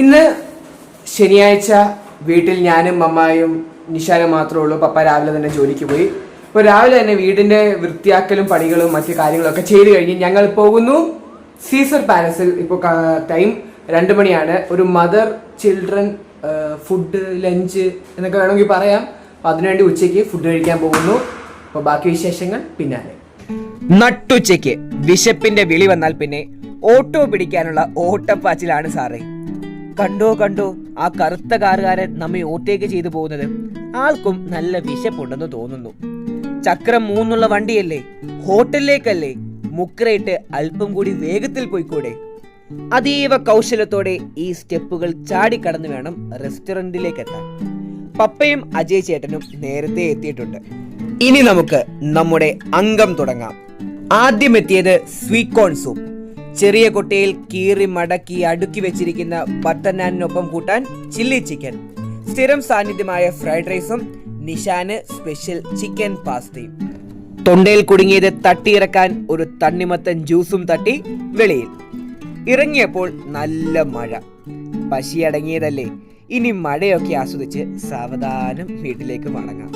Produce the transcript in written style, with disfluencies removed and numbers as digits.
ഇന്ന് ശനിയാഴ്ച വീട്ടിൽ ഞാനും അമ്മായും നിഷാനും മാത്രമേ ഉള്ളൂ. പപ്പ രാവിലെ തന്നെ ജോലിക്ക് പോയി. ഇപ്പോൾ രാവിലെ തന്നെ വീടിൻ്റെ വൃത്തിയാക്കലും പണികളും മറ്റു കാര്യങ്ങളൊക്കെ ചെയ്ത് കഴിഞ്ഞ് ഞങ്ങൾ പോകുന്നു സീസർ പാലസിൽ. ഇപ്പോൾ ടൈം 2 മണിയാണ്. ഒരു മദർ ചിൽഡ്രൻ ഫുഡ് ലഞ്ച് എന്നൊക്കെ വേണമെങ്കിൽ പറയാം. അപ്പോൾ അതിനുവേണ്ടി ഉച്ചയ്ക്ക് ഫുഡ് കഴിക്കാൻ പോകുന്നു. അപ്പോൾ ബാക്കി വിശേഷങ്ങൾ പിന്നാലെ. നട്ടുച്ചയ്ക്ക് വിശപ്പിന്റെ വിളി വന്നാൽ പിന്നെ ഓട്ടോ പിടിക്കാനുള്ള ഓട്ടപ്പാച്ചിലാണ് സാറേ. കണ്ടോ ആ കറുത്ത കാറുകാരൻ നമ്മെ ഓവർടേക്ക് ചെയ്തു പോകുന്നത്. ആൾക്കും നല്ല വിശപ്പുണ്ടെന്ന് തോന്നുന്നു. ചക്രം 3 വണ്ടിയല്ലേ, ഹോട്ടലിലേക്കല്ലേ, മുക്കറയിട്ട് അല്പം കൂടി വേഗത്തിൽ പോയിക്കൂടെ? അതീവ കൗശലത്തോടെ ഈ സ്റ്റെപ്പുകൾ ചാടിക്കടന്ന് വേണം റെസ്റ്റോറന്റിലേക്ക് എത്താൻ. പപ്പയും അജയ് ചേട്ടനും നേരത്തെ എത്തിയിട്ടുണ്ട്. ഇനി നമുക്ക് നമ്മുടെ അംഗം തുടങ്ങാം. ആദ്യം എത്തിയത് സ്വീറ്റ് കോൺ സൂപ്പ്. ചെറിയ കൊട്ടയിൽ കീറി മടക്കി അടുക്കി വെച്ചിരിക്കുന്ന ബട്ടർ നാനിനൊപ്പം കൂട്ടാൻ ചില്ലി ചിക്കൻ, സ്ഥിരം സാന്നിധ്യമായ ഫ്രൈഡ് റൈസും നിഷാന് സ്പെഷ്യൽ ചിക്കൻ പാസ്തയും. തൊണ്ടയിൽ കുടുങ്ങിയത് തട്ടിയിറക്കാൻ ഒരു തണ്ണിമത്തൻ ജ്യൂസും തട്ടി വെളിയിൽ ഇറങ്ങിയപ്പോൾ നല്ല മഴ. പശിയടങ്ങിയതല്ലേ, ഇനി മഴയൊക്കെ ആസ്വദിച്ച് സാവധാനം വീട്ടിലേക്ക് മടങ്ങാം.